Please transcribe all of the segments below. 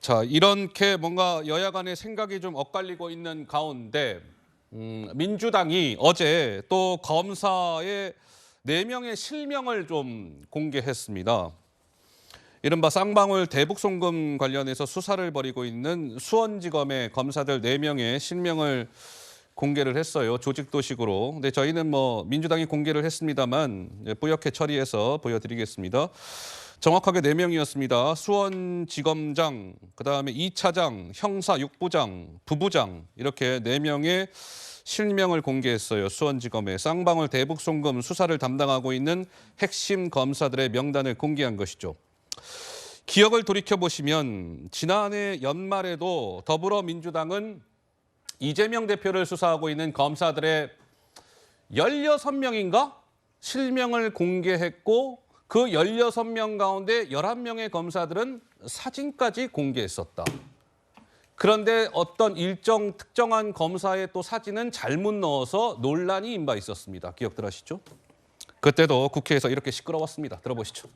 자, 이렇게 뭔가 여야 간의 생각이 좀 엇갈리고 있는 가운데 민주당이 어제 또 검사의 4명의 실명을 좀 공개했습니다. 이른바 쌍방울 대북송금 관련해서 수사를 벌이고 있는 수원지검의 검사들 4명의 실명을 공개를 했어요. 조직도식으로. 근데 저희는 민주당이 공개를 했습니다만 뿌옇게 처리해서 보여드리겠습니다. 정확하게 4명이었습니다. 수원지검장, 그다음에 2차장, 형사 6부장, 부부장 이렇게 4명의 실명을 공개했어요. 수원지검의 쌍방울 대북송금 수사를 담당하고 있는 핵심 검사들의 명단을 공개한 것이죠. 기억을 돌이켜보시면 지난해 연말에도 더불어민주당은 이재명 대표를 수사하고 있는 검사들의 16명인가? 실명을 공개했고 그 16명 가운데 11명의 검사들은 사진까지 공개했었다. 그런데 어떤 일정 특정한 검사의 또 사진은 잘못 넣어서 논란이 임바 있었습니다. 기억들 하시죠? 그때도 국회에서 이렇게 시끄러웠습니다. 들어보시죠.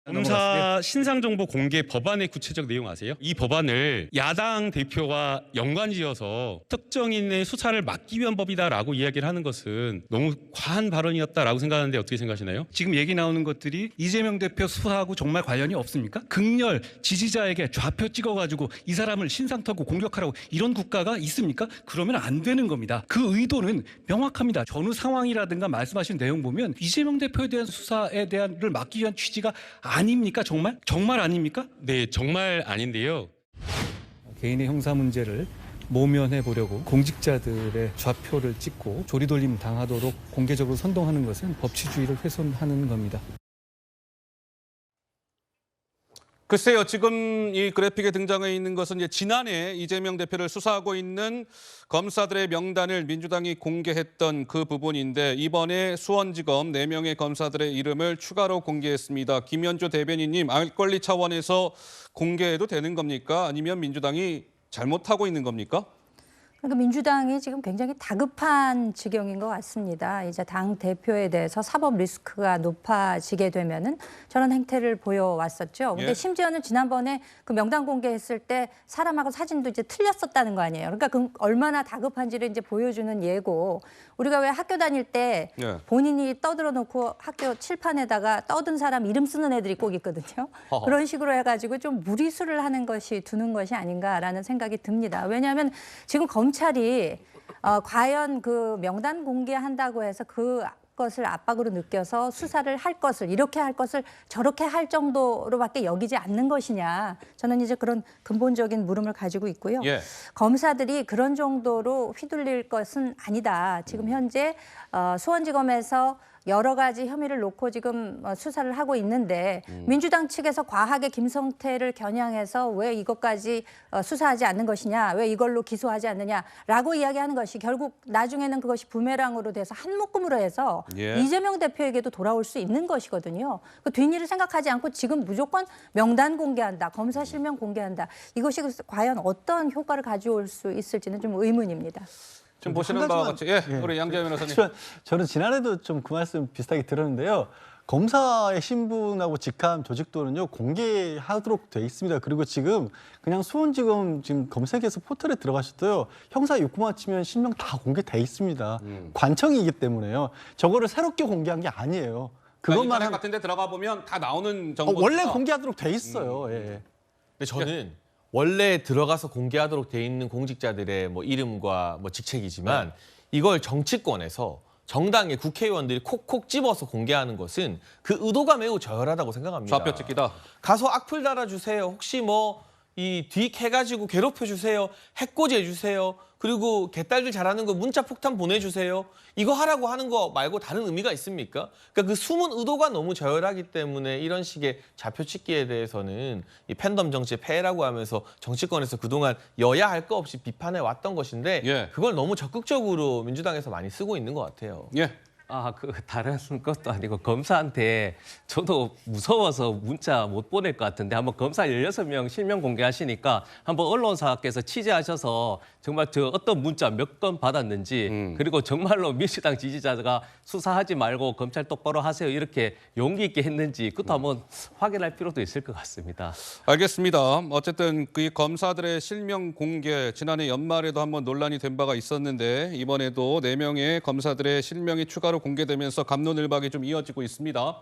검사 신상정보 공개 법안의 구체적 내용 아세요? 이 법안을 야당 대표와 연관지어서 특정인의 수사를 막기 위한 법이다라고 이야기를 하는 것은 너무 과한 발언이었다라고 생각하는데 어떻게 생각하시나요? 지금 얘기 나오는 것들이 이재명 대표 수사하고 정말 관련이 없습니까? 극렬 지지자에게 좌표 찍어가지고 이 사람을 신상 털고 공격하라고 이런 국가가 있습니까? 그러면 안 되는 겁니다. 그 의도는 명확합니다. 전후 상황이라든가 말씀하신 내용 보면 이재명 대표에 대한 수사에 대한를 막기 위한 취지가 아닙니까? 정말? 정말 아닙니까? 네, 정말 아닌데요. 개인의 형사 문제를 모면해 보려고 공직자들의 좌표를 찍고 조리돌림 당하도록 공개적으로 선동하는 것은 법치주의를 훼손하는 겁니다. 글쎄요, 지금 이 그래픽에 등장해 있는 것은 이제 지난해 이재명 대표를 수사하고 있는 검사들의 명단을 민주당이 공개했던 그 부분인데 이번에 수원지검 4명의 검사들의 이름을 추가로 공개했습니다. 김현주 대변인님, 알 권리 차원에서 공개해도 되는 겁니까? 아니면 민주당이 잘못하고 있는 겁니까? 그러니까 민주당이 지금 굉장히 다급한 지경인 것 같습니다. 이제 당 대표에 대해서 사법 리스크가 높아지게 되면은 저런 행태를 보여왔었죠. 근데 심지어는 지난번에 그 명단 공개했을 때 사람하고 사진도 이제 틀렸었다는 거 아니에요. 그러니까 그 얼마나 다급한지를 이제 보여주는 예고. 우리가 왜 학교 다닐 때 본인이 떠들어 놓고 학교 칠판에다가 떠든 사람 이름 쓰는 애들이 꼭 있거든요. 그런 식으로 해가지고 좀 무리수를 하는 것이 두는 것이 아닌가라는 생각이 듭니다. 왜냐하면 지금 검찰이 과연 그 명단 공개한다고 해서 그것을 압박으로 느껴서 수사를 할 것을 이렇게 할 것을 저렇게 할 정도로밖에 여기지 않는 것이냐. 저는 이제 그런 근본적인 물음을 가지고 있고요. 검사들이 그런 정도로 휘둘릴 것은 아니다. 지금 현재 수원지검에서 여러 가지 혐의를 놓고 지금 수사를 하고 있는데 민주당 측에서 과하게 김성태를 겨냥해서 왜 이것까지 수사하지 않는 것이냐, 왜 이걸로 기소하지 않느냐라고 이야기하는 것이 결국 나중에는 그것이 부메랑으로 돼서 한 묶음으로 해서 이재명 대표에게도 돌아올 수 있는 것이거든요. 그 뒷일을 생각하지 않고 지금 무조건 명단 공개한다, 검사 실명 공개한다. 이것이 과연 어떤 효과를 가져올 수 있을지는 좀 의문입니다. 지금 보시는 바와 같이 우리 양재현 변호사님. 저는 지난해도 좀 그 말씀 비슷하게 들었는데요. 검사의 신분하고 직함, 조직도는요 공개하도록 돼 있습니다. 그리고 지금 그냥 수원지검 지금 검색해서 포털에 들어가셔도요 형사 6부만 치면 실명 다 공개돼 있습니다. 관청이기 때문에요. 저거를 새롭게 공개한 게 아니에요. 그것만 같은데 들어가 보면 다 나오는 정보. 원래 공개하도록 돼 있어요. 근데 저는 원래 들어가서 공개하도록 돼 있는 공직자들의 이름과 직책이지만 이걸 정치권에서 정당의 국회의원들이 콕콕 집어서 공개하는 것은 그 의도가 매우 저열하다고 생각합니다. 좌표 찍기다. 가서 악플 달아주세요. 혹시 이 뒤익 해가지고 괴롭혀주세요. 해코지해주세요. 그리고 개딸들 잘하는 거 문자 폭탄 보내주세요. 이거 하라고 하는 거 말고 다른 의미가 있습니까? 그러니까 그 숨은 의도가 너무 저열하기 때문에 이런 식의 좌표 찍기에 대해서는 이 팬덤 정치의 폐해라고 하면서 정치권에서 그동안 여야 할 거 없이 비판해 왔던 것인데 그걸 너무 적극적으로 민주당에서 많이 쓰고 있는 것 같아요. 다른 것도 아니고 검사한테 저도 무서워서 문자 못 보낼 것 같은데 한번 검사 16명 실명 공개하시니까 한번 언론사께서 취재하셔서 정말 저 어떤 문자 몇 건 받았는지 그리고 정말로 민주당 지지자가 수사하지 말고 검찰 똑바로 하세요 이렇게 용기 있게 했는지 그것도 한번 확인할 필요도 있을 것 같습니다. 알겠습니다. 어쨌든 그 검사들의 실명 공개 지난해 연말에도 한번 논란이 된 바가 있었는데 이번에도 4명의 검사들의 실명이 추가로 공개되면서 갑론을박이 좀 이어지고 있습니다.